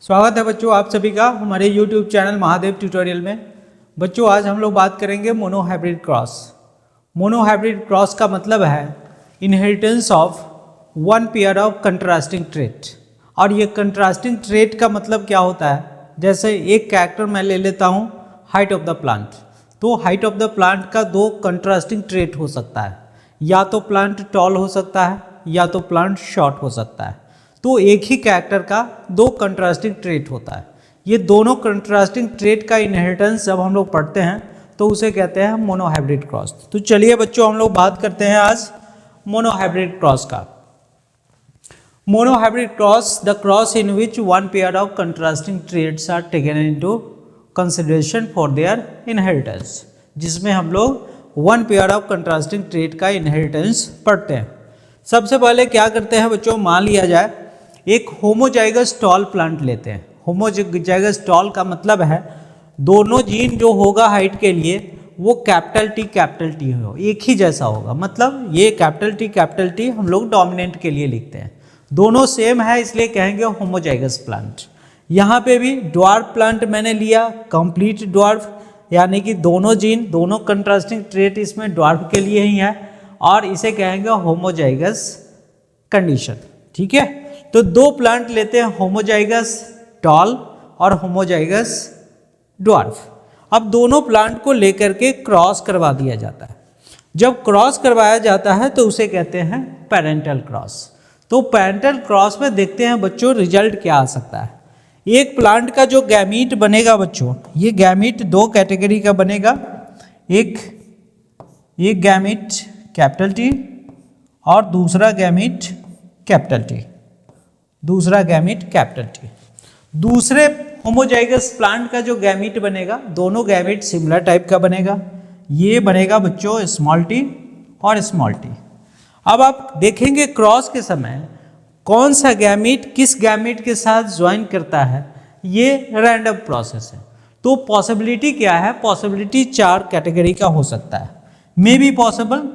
स्वागत है बच्चों आप सभी का हमारे YouTube चैनल महादेव ट्यूटोरियल में। बच्चों आज हम लोग बात करेंगे मोनोहाइब्रिड क्रॉस। मोनोहाइब्रिड क्रॉस का मतलब है inheritance of one pair of contrasting trait. और ये कंट्रास्टिंग ट्रेट का मतलब क्या होता है, जैसे एक कैरेक्टर मैं ले लेता हूँ हाइट ऑफ द प्लांट, तो हाइट ऑफ द प्लांट का दो कंट्रास्टिंग ट्रेट हो सकता है, या तो प्लांट टॉल हो सकता है या तो प्लांट शॉर्ट हो सकता है। तो एक ही कैरेक्टर का दो कंट्रास्टिंग ट्रेट होता है। ये दोनों कंट्रास्टिंग ट्रेट का इनहेरिटेंस जब हम लोग पढ़ते हैं तो उसे कहते हैं मोनोहाइब्रिड क्रॉस। तो चलिए बच्चों हम लोग बात करते हैं आज मोनोहाइब्रिड क्रॉस का। Monohybrid cross the cross in which one pair of contrasting traits are taken into consideration for their inheritance, जिसमें हम लोग one pair of contrasting trait का इनहेरिटेंस पढ़ते हैं। सबसे पहले क्या करते हैं बच्चों, मान लिया जाए एक होमोजाइगस टॉल प्लांट लेते हैं। होमोजाइगस टॉल का मतलब है दोनों जीन जो होगा हाइट के लिए वो कैपिटल टी हो, एक ही जैसा होगा। मतलब ये कैपिटल टी हम लोग डोमिनेंट के लिए लिखते हैं, दोनों सेम है इसलिए कहेंगे होमोजाइगस प्लांट। यहाँ पे भी ड्वार्फ प्लांट मैंने लिया, कंप्लीट ड्वार्फ, यानी कि दोनों जीन दोनों कंट्रास्टिंग ट्रेट इसमें ड्वार्फ के लिए ही है और इसे कहेंगे होमोजाइगस कंडीशन। ठीक है, तो दो प्लांट लेते हैं होमोजाइगस टॉल और होमोजाइगस ड्वार्फ। अब दोनों प्लांट को लेकर के क्रॉस करवा दिया जाता है। जब क्रॉस करवाया जाता है तो उसे कहते हैं पेरेंटल क्रॉस। तो पेरेंटल क्रॉस में देखते हैं बच्चों रिजल्ट क्या आ सकता है। एक प्लांट का जो गैमीट बनेगा बच्चों, ये गैमीट दो कैटेगरी का बनेगा, एक गैमीट कैपिटल टी और दूसरा गैमीट कैपिटल टी, दूसरे होमोजाइगस प्लांट का जो गैमीट बनेगा, दोनों गैमीट सिमिलर टाइप का बनेगा। ये बनेगा बच्चों स्मॉल टी और स्मॉल टी। अब आप देखेंगे क्रॉस के समय कौन सा गैमीट किस गैमीट के साथ ज्वाइन करता है, ये रैंडम प्रोसेस है। तो पॉसिबिलिटी क्या है, पॉसिबिलिटी चार कैटेगरी का हो सकता है। मे बी पॉसिबल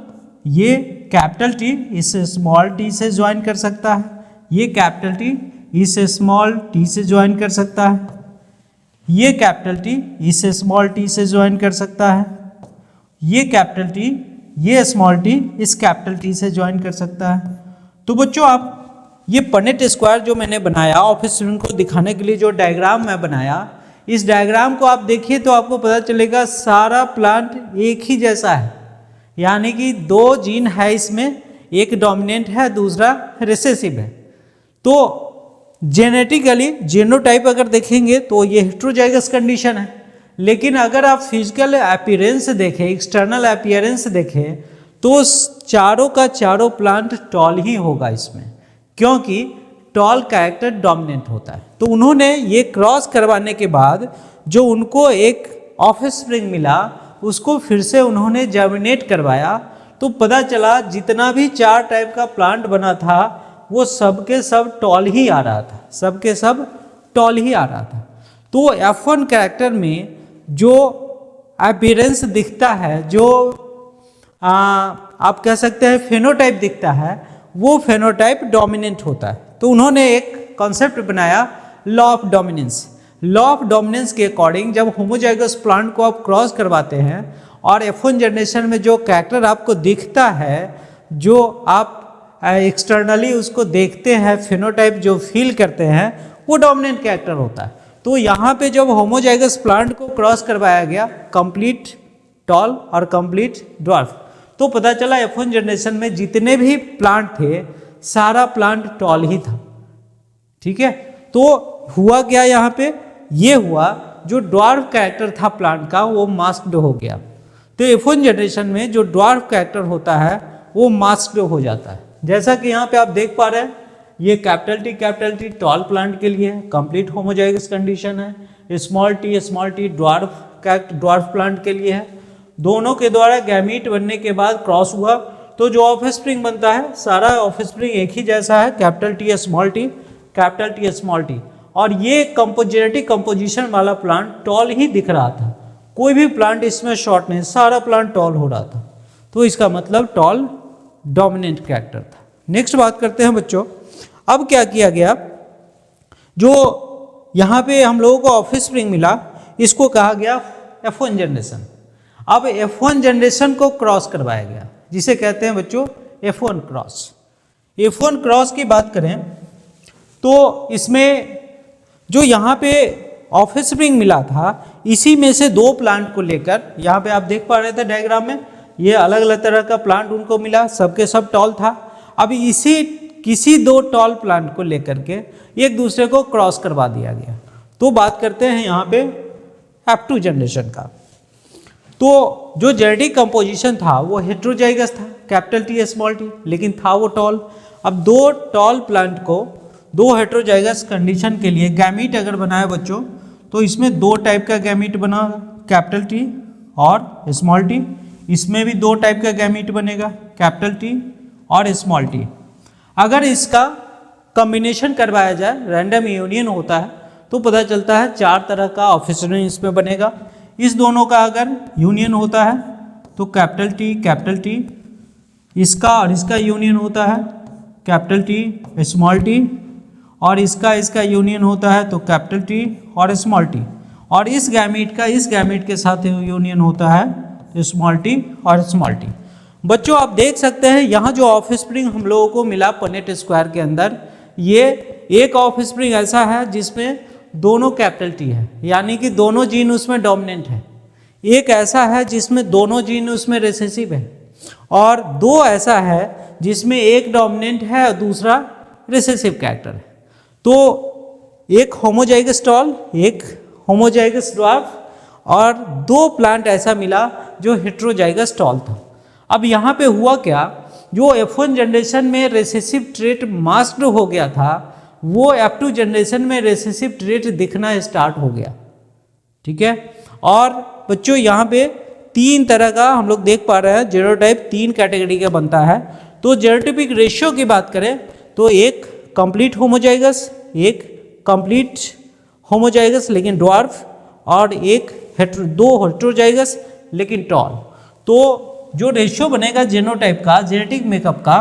ये कैपिटल टी इस स्मॉल टी से ज्वाइन कर सकता है, ये कैपिटल टी इस स्मॉल टी से ज्वाइन कर सकता है, ये कैपिटल टी इस स्मॉल टी से ज्वाइन कर सकता है, ये कैपिटल टी ये स्मॉल टी इस कैपिटल टी से ज्वाइन कर सकता है। तो बच्चों आप ये पनेट स्क्वायर जो मैंने बनाया ऑफिस स्टूडेंट को दिखाने के लिए, जो डायग्राम मैं बनाया, इस डायग्राम को आप देखिए तो आपको पता चलेगा सारा प्लांट एक ही जैसा है। यानी कि दो जीन है इसमें, एक डोमिनेंट है दूसरा रिसेसिव है। तो जेनेटिकली जीनोटाइप अगर देखेंगे तो ये हेटेरोजाइगस कंडीशन है। लेकिन अगर आप फिजिकल अपीयरेंस देखें, एक्सटर्नल अपीयरेंस देखें, तो चारों का चारों प्लांट टॉल ही होगा इसमें, क्योंकि टॉल कैरेक्टर डोमिनेंट होता है। तो उन्होंने ये क्रॉस करवाने के बाद जो उनको एक ऑफस्प्रिंग मिला उसको फिर से उन्होंने जर्मिनेट करवाया, तो पता चला जितना भी चार टाइप का प्लांट बना था वो सबके सब टॉल ही आ रहा था, सबके सब टॉल ही आ रहा था। तो F1 कैरेक्टर में जो अपीयरेंस दिखता है, जो आप कह सकते हैं फेनोटाइप दिखता है, वो फेनोटाइप डोमिनेंट होता है। तो उन्होंने एक कॉन्सेप्ट बनाया law of dominance. Law of dominance के अकॉर्डिंग जब होमोजाइगस प्लांट को आप क्रॉस करवाते हैं और F1 जनरेशन में जो कैरेक्टर आपको दिखता है, जो आप एक्सटर्नली उसको देखते हैं, फिनोटाइप जो फील करते हैं, वो डोमिनेंट कैरेक्टर होता है। तो यहाँ पे जब होमोजाइगस प्लांट को क्रॉस करवाया गया कंप्लीट टॉल और कंप्लीट ड्वार्फ, तो पता चला F1 जनरेशन में जितने भी प्लांट थे सारा प्लांट टॉल ही था। ठीक है, तो हुआ क्या यहाँ पे, ये हुआ जो ड्वार्फ कैरेक्टर था प्लांट का वो मास्क्ड हो गया। तो F1 जनरेशन में जो ड्वार्फ कैरेक्टर होता है वो मास्क्ड हो जाता है। जैसा कि यहाँ पे आप देख पा रहे हैं, ये कैपिटल टी टॉल प्लांट के लिए कंप्लीट होमोजाइगस कंडीशन है, स्मॉल टी ड्वार्फ प्लांट के लिए है। दोनों के द्वारा गैमीट बनने के बाद क्रॉस हुआ तो जो ऑफस्प्रिंग बनता है सारा ऑफस्प्रिंग एक ही जैसा है, कैपिटल टी स्मॉल टी। और ये जेनेटिक कंपोजिशन वाला प्लांट टॉल ही दिख रहा था, कोई भी प्लांट इसमें शॉर्ट नहीं, सारा प्लांट टॉल हो रहा था। तो इसका मतलब टॉल डोमिनेंट कैरेक्टर था। नेक्स्ट बात करते हैं बच्चों, अब क्या किया गया, जो यहाँ पे हम लोगों को ऑफिस स्प्रिंग मिला, इसको कहा गया F1 जनरेशन। अब F1 जनरेशन को क्रॉस करवाया गया, जिसे कहते हैं बच्चों F1 क्रॉस। F1 क्रॉस की बात करें तो इसमें जो यहाँ पे ऑफिस स्प्रिंग मिला था, इसी में से दो प्लांट को लेकर, यहाँ पे आप देख पा रहे थे डायग्राम में, ये अलग अलग तरह का प्लांट उनको मिला, सबके सब टॉल था। अब इसी किसी दो टॉल प्लांट को लेकर के एक दूसरे को क्रॉस करवा दिया गया। तो बात करते हैं यहाँ पे F2 जनरेशन का। तो जो जेनेटिक कंपोजिशन था वो हेट्रोजाइगस था, कैपिटल टी स्मॉल टी, लेकिन था वो टॉल। अब दो टॉल प्लांट को दो हेट्रोजाइगस कंडीशन के लिए गैमीट अगर बनाए बच्चों, तो इसमें दो टाइप का गैमीट बना, कैपिटल टी और स्मॉल टी। इसमें भी दो टाइप का गैमीट बनेगा, कैपिटल टी और स्मॉल टी। अगर इसका कॉम्बिनेशन करवाया जाए, रैंडम यूनियन होता है, तो पता चलता है चार तरह का ऑफिस स्प्रिंग इसमें बनेगा। इस दोनों का अगर यूनियन होता है तो कैपिटल टी, इसका और इसका यूनियन होता है कैपिटल टी स्मॉल टी, और इसका यूनियन होता है तो कैपिटल टी और स्मॉल टी, और इस गैमीट के साथ यूनियन होता है स्मॉल टी और स्मॉल टी। बच्चों आप देख सकते हैं यहाँ जो ऑफिस स्प्रिंग हम लोगों को मिला पनेट स्क्वायर के अंदर, ये एक ऑफिस स्प्रिंग ऐसा है जिसमें दोनों कैपिटल टी है, यानी कि दोनों जीन उसमें डोमिनेंट है। एक ऐसा है जिसमें दोनों जीन उसमें रिसेसिव है, और दो ऐसा है जिसमें एक डोमिनेंट है और दूसरा रिसेसिव कैरेक्टर है। तो एक होमोजाइगस टॉल, एक होमोजाइगस ड्वार्फ, और दो प्लांट ऐसा मिला जो हेट्रोजाइगस टॉल था। अब यहाँ पे हुआ क्या, जो F1 जनरेशन में रिसेसिव ट्रेट मास्क्ड हो गया था, वो F2 जनरेशन में रिसेसिव ट्रेट दिखना स्टार्ट हो गया। ठीक है, और बच्चों यहाँ पे तीन तरह का हम लोग देख पा रहे हैं, जेनोटाइप तीन कैटेगरी का बनता है। तो जेनोटाइपिक रेशियो की बात करें तो एक कंप्लीट होमोजाइगस, एक कंप्लीट होमोजाइगस लेकिन ड्वार्फ, और एक दो हेट्रोजाइगस लेकिन टॉल। तो जो रेशियो बनेगा जेनोटाइप का, जेनेटिक मेकअप का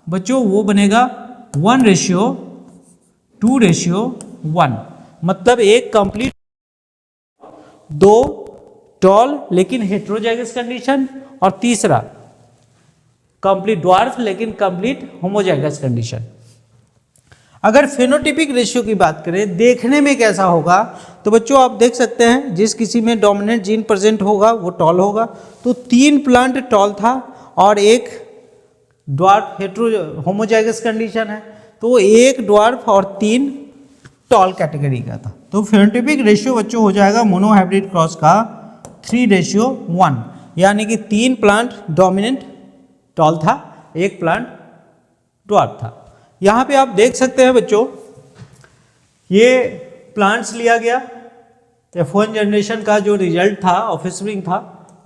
बच्चों, वो बनेगा 1:2:1, मतलब एक कंप्लीट, दो टॉल लेकिन हेट्रोजाइगस कंडीशन, और तीसरा कंप्लीट ड्वार्फ लेकिन कंप्लीट होमोजाइगस कंडीशन। अगर फेनोटिपिक रेशियो की बात करें, देखने में कैसा होगा, तो बच्चों आप देख सकते हैं जिस किसी में डोमिनेंट जीन प्रेजेंट होगा वो टॉल होगा। तो तीन प्लांट टॉल था और एक ड्वार्फ होमोजाइगस कंडीशन है, तो एक ड्वार्फ और तीन टॉल कैटेगरी का था। तो फेनोटिपिक रेशियो बच्चों हो जाएगा मोनोहाइब्रिड क्रॉस का 3:1, यानी कि तीन प्लांट डोमिनेंट टॉल था, एक प्लांट ड्वार्फ था। यहाँ पे आप देख सकते हैं बच्चों, ये प्लांट्स लिया गया, F1 जनरेशन का जो रिजल्ट था ऑफिस स्प्रिंग था,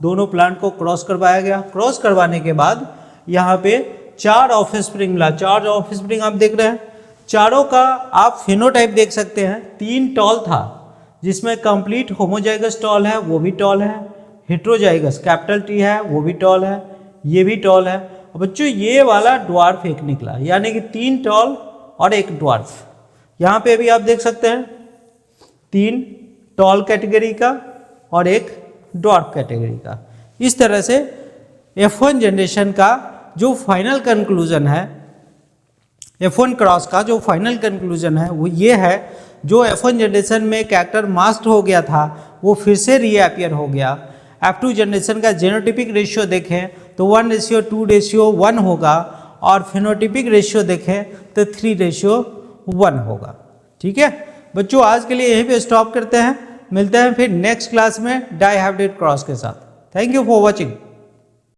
दोनों प्लांट को क्रॉस करवाया गया। क्रॉस करवाने के बाद यहाँ पे चार ऑफिस स्प्रिंग मिला, चार ऑफिस स्प्रिंग आप देख रहे हैं। चारों का आप फिनोटाइप देख सकते हैं, तीन टॉल था जिसमें कंप्लीट होमोजाइगस टॉल है, वो भी टॉल है, हेट्रोजाइगस कैपिटल टी है, वो भी टॉल है, ये भी टॉल है। बच्चों ये वाला ड्वार्फ एक निकला, यानी कि तीन टॉल और एक ड्वार्फ। यहाँ पे भी आप देख सकते हैं तीन टॉल कैटेगरी का और एक ड्वार्फ कैटेगरी का। इस तरह से F1 जनरेशन का जो फाइनल कंक्लूजन है, F1 क्रॉस का जो फाइनल कंक्लूजन है वो ये है, जो F1 जनरेशन में कैरेक्टर मास्क्ड हो गया था वो फिर से रीअपियर हो गया। F2 जनरेशन का जेनोटिपिक रेशियो देखें तो 1:2:1 होगा, और फिनोटिपिक रेशियो देखें तो 3:1 होगा। ठीक है बच्चों, आज के लिए यहीं पे स्टॉप करते हैं, मिलते हैं फिर नेक्स्ट क्लास में डाइहाइब्रिड क्रॉस के साथ। Thank you for watching.